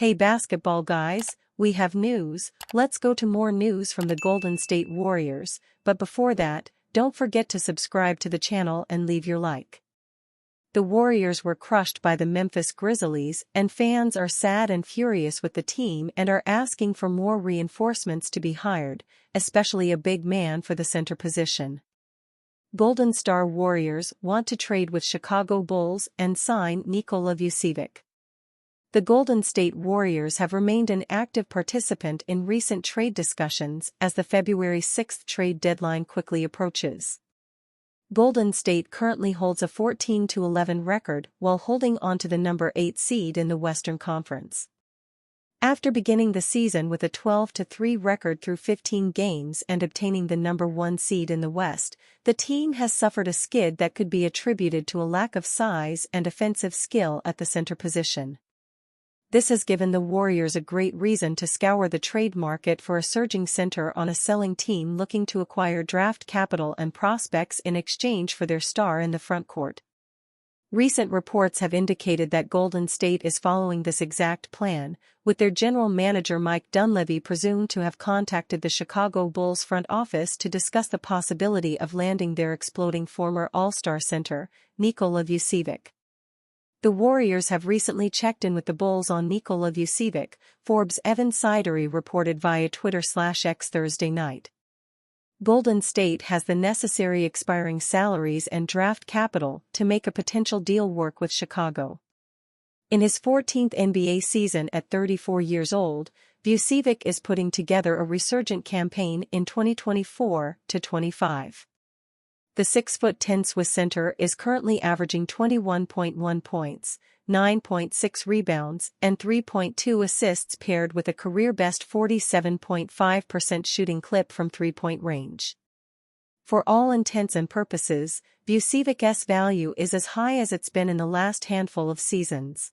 Hey basketball guys, we have news. Let's go to more news from the Golden State Warriors, but before that, don't forget to subscribe to the channel and leave your like. The Warriors were crushed by the Memphis Grizzlies, and fans are sad and furious with the team and are asking for more reinforcements to be hired, especially a big man for the center position. Golden Star Warriors want to trade with Chicago Bulls and sign Nikola Vucevic. The Golden State Warriors have remained an active participant in recent trade discussions as the February 6 trade deadline quickly approaches. Golden State currently holds a 14-11 record while holding on to the number 8 seed in the Western Conference. After beginning the season with a 12-3 record through 15 games and obtaining the number 1 seed in the West, the team has suffered a skid that could be attributed to a lack of size and offensive skill at the center position. This has given the Warriors a great reason to scour the trade market for a surging center on a selling team looking to acquire draft capital and prospects in exchange for their star in the frontcourt. Recent reports have indicated that Golden State is following this exact plan, with their general manager Mike Dunleavy presumed to have contacted the Chicago Bulls front office to discuss the possibility of landing their exploding former All-Star center, Nikola Vucevic. The Warriors have recently checked in with the Bulls on Nikola Vucevic, Forbes' Evan Sidery reported via Twitter/X Thursday night. Golden State has the necessary expiring salaries and draft capital to make a potential deal work with Chicago. In his 14th NBA season at 34 years old, Vucevic is putting together a resurgent campaign in 2024-25. The 6'10" Swiss center is currently averaging 21.1 points, 9.6 rebounds, and 3.2 assists paired with a career-best 47.5% shooting clip from three-point range. For all intents and purposes, Vucevic's value is as high as it's been in the last handful of seasons.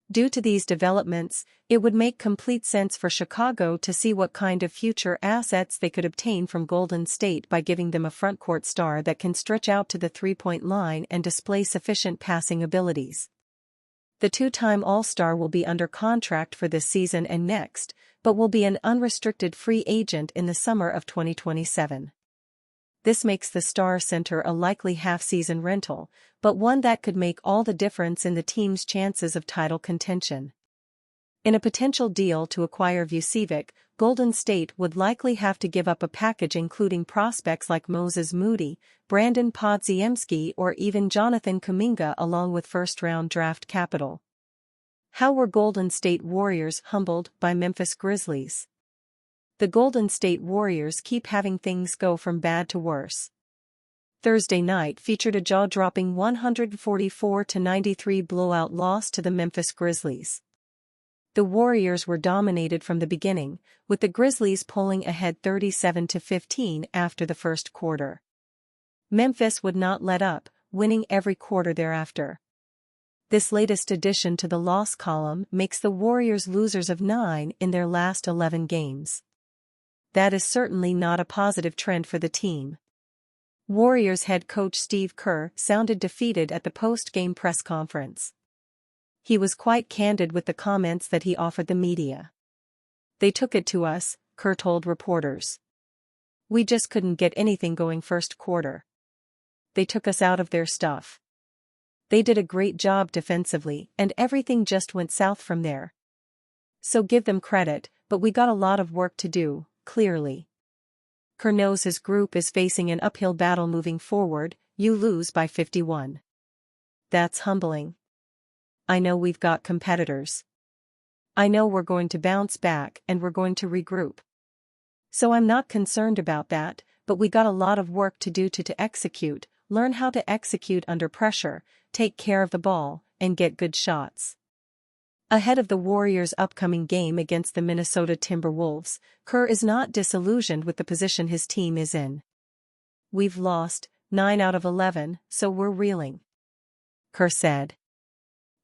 Due to these developments, it would make complete sense for Chicago to see what kind of future assets they could obtain from Golden State by giving them a frontcourt star that can stretch out to the three-point line and display sufficient passing abilities. The two-time All-Star will be under contract for this season and next, but will be an unrestricted free agent in the summer of 2027. This makes the star center a likely half-season rental, but one that could make all the difference in the team's chances of title contention. In a potential deal to acquire Vucevic, Golden State would likely have to give up a package including prospects like Moses Moody, Brandon Podziemski, or even Jonathan Kuminga along with first-round draft capital. How were Golden State Warriors humbled by Memphis Grizzlies? The Golden State Warriors keep having things go from bad to worse. Thursday night featured a jaw-dropping 144-93 blowout loss to the Memphis Grizzlies. The Warriors were dominated from the beginning, with the Grizzlies pulling ahead 37-15 after the first quarter. Memphis would not let up, winning every quarter thereafter. This latest addition to the loss column makes the Warriors losers of 9 in their last 11 games. That is certainly not a positive trend for the team. Warriors head coach Steve Kerr sounded defeated at the post-game press conference. He was quite candid with the comments that he offered the media. "They took it to us," Kerr told reporters. "We just couldn't get anything going first quarter. They took us out of their stuff. They did a great job defensively and everything just went south from there. So give them credit, but we got a lot of work to do, clearly." Kerr knows his group is facing an uphill battle moving forward. You lose by 51. That's humbling. I know we've got competitors. I know we're going to bounce back and we're going to regroup. So I'm not concerned about that, but we got a lot of work to do to execute, learn how to execute under pressure, take care of the ball, and get good shots. Ahead of the Warriors' upcoming game against the Minnesota Timberwolves, Kerr is not disillusioned with the position his team is in. "We've lost 9 out of 11, so we're reeling," Kerr said.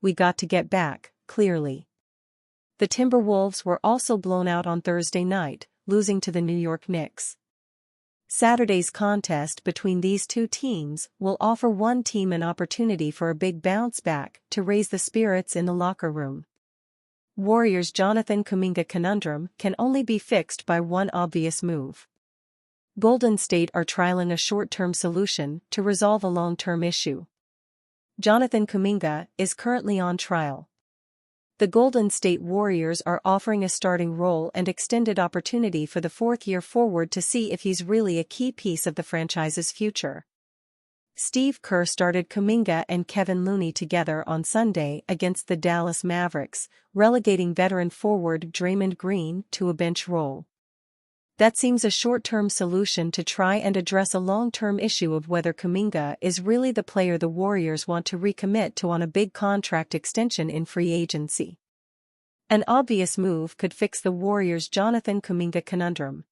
"We got to get back, clearly." The Timberwolves were also blown out on Thursday night, losing to the New York Knicks. Saturday's contest between these two teams will offer one team an opportunity for a big bounce back to raise the spirits in the locker room. Warriors' Jonathan Kuminga conundrum can only be fixed by one obvious move. Golden State are trialing a short-term solution to resolve a long-term issue. Jonathan Kuminga is currently on trial. The Golden State Warriors are offering a starting role and extended opportunity for the fourth-year forward to see if he's really a key piece of the franchise's future. Steve Kerr started Kuminga and Kevin Looney together on Sunday against the Dallas Mavericks, relegating veteran forward Draymond Green to a bench role. That seems a short-term solution to try and address a long-term issue of whether Kuminga is really the player the Warriors want to recommit to on a big contract extension in free agency. An obvious move could fix the Warriors' Jonathan Kuminga conundrum.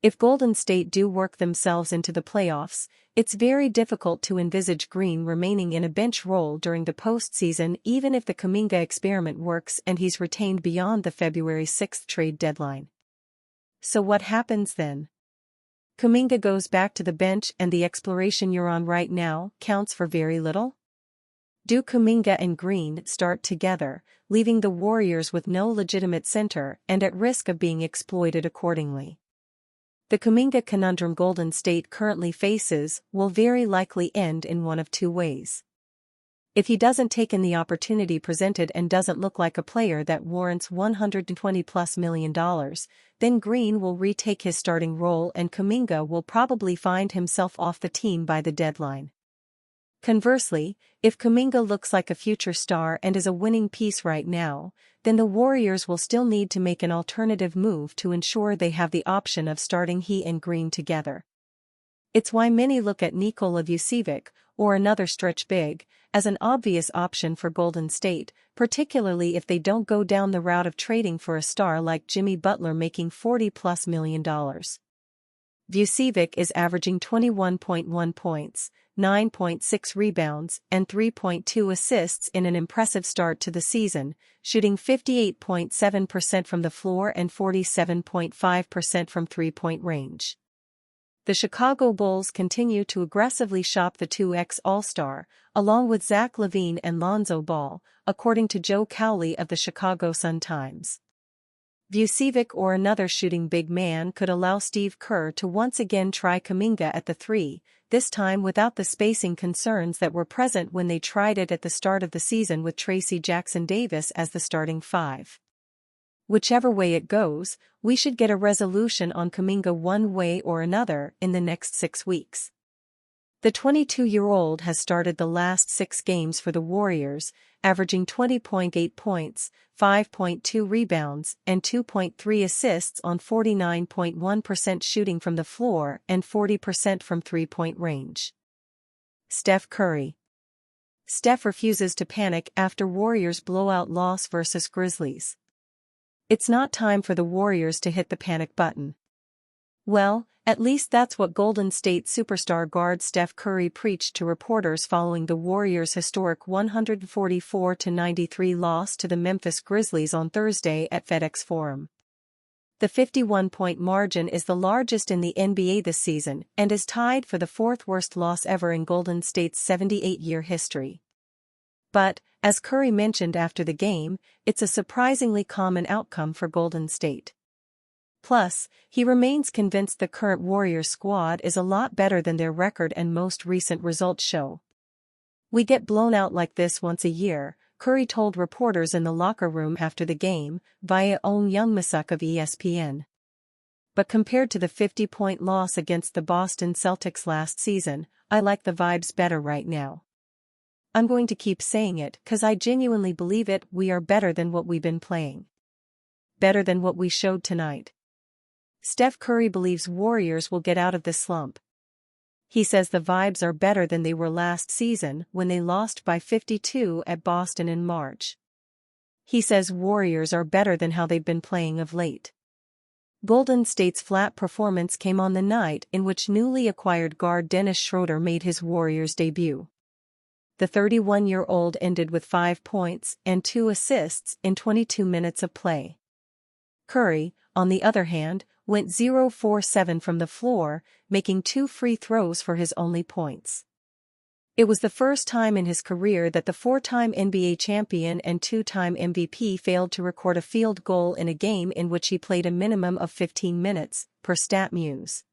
If Golden State do work themselves into the playoffs, it's very difficult to envisage Green remaining in a bench role during the postseason even if the Kuminga experiment works and he's retained beyond the February 6 trade deadline. So what happens then? Kuminga goes back to the bench and the exploration you're on right now counts for very little? Do Kuminga and Green start together, leaving the Warriors with no legitimate center and at risk of being exploited accordingly? The Kuminga conundrum Golden State currently faces will very likely end in one of two ways. If he doesn't take in the opportunity presented and doesn't look like a player that warrants $120+ million, then Green will retake his starting role and Kuminga will probably find himself off the team by the deadline. Conversely, if Kuminga looks like a future star and is a winning piece right now, then the Warriors will still need to make an alternative move to ensure they have the option of starting he and Green together. It's why many look at Nikola Vucevic, or another stretch big, as an obvious option for Golden State, particularly if they don't go down the route of trading for a star like Jimmy Butler making $40+ million. Vucevic is averaging 21.1 points, 9.6 rebounds and 3.2 assists in an impressive start to the season, shooting 58.7% from the floor and 47.5% from three-point range. The Chicago Bulls continue to aggressively shop the 2X All-Star, along with Zach LaVine and Lonzo Ball, according to Joe Cowley of the Chicago Sun-Times. Vucevic or another shooting big man could allow Steve Kerr to once again try Kuminga at the three, this time without the spacing concerns that were present when they tried it at the start of the season with Tracy Jackson-Davis as the starting five. Whichever way it goes, we should get a resolution on Kuminga one way or another in the next 6 weeks. The 22-year-old has started the last 6 games for the Warriors, averaging 20.8 points, 5.2 rebounds, and 2.3 assists on 49.1% shooting from the floor and 40% from three-point range. Steph Curry. Steph refuses to panic after Warriors blowout loss versus Grizzlies. It's not time for the Warriors to hit the panic button. Well, at least that's what Golden State superstar guard Steph Curry preached to reporters following the Warriors' historic 144-93 loss to the Memphis Grizzlies on Thursday at FedEx Forum. The 51-point margin is the largest in the NBA this season and is tied for the 4th worst loss ever in Golden State's 78-year history. But, as Curry mentioned after the game, it's a surprisingly common outcome for Golden State. Plus, he remains convinced the current Warriors squad is a lot better than their record and most recent results show. "We get blown out like this once a year," Curry told reporters in the locker room after the game, via Own Youngmisuk of ESPN. But compared to the 50-point loss against the Boston Celtics last season, I like the vibes better right now. I'm going to keep saying it 'cause I genuinely believe it. We are better than what we've been playing. Better than what we showed tonight. Steph Curry believes Warriors will get out of this slump. He says the vibes are better than they were last season when they lost by 52 at Boston in March. He says Warriors are better than how they've been playing of late. Golden State's flat performance came on the night in which newly acquired guard Dennis Schroeder made his Warriors debut. The 31-year-old ended with 5 points and 2 assists in 22 minutes of play. Curry, on the other hand, went 0-for-7 from the floor, making 2 free throws for his only points. It was the first time in his career that the four-time NBA champion and two-time MVP failed to record a field goal in a game in which he played a minimum of 15 minutes, per StatMuse.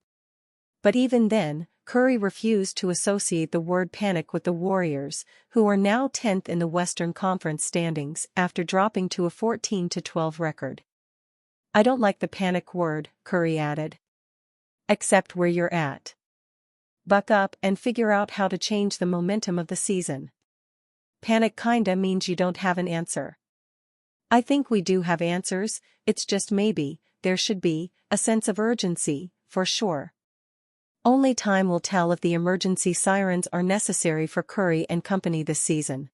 But even then, Curry refused to associate the word panic with the Warriors, who are now 10th in the Western Conference standings after dropping to a 14-12 record. "I don't like the panic word," Curry added. "Except where you're at. Buck up and figure out how to change the momentum of the season. Panic kinda means you don't have an answer. I think we do have answers, it's just maybe there should be a sense of urgency, for sure. Only time will tell if the emergency sirens are necessary for Curry and company this season."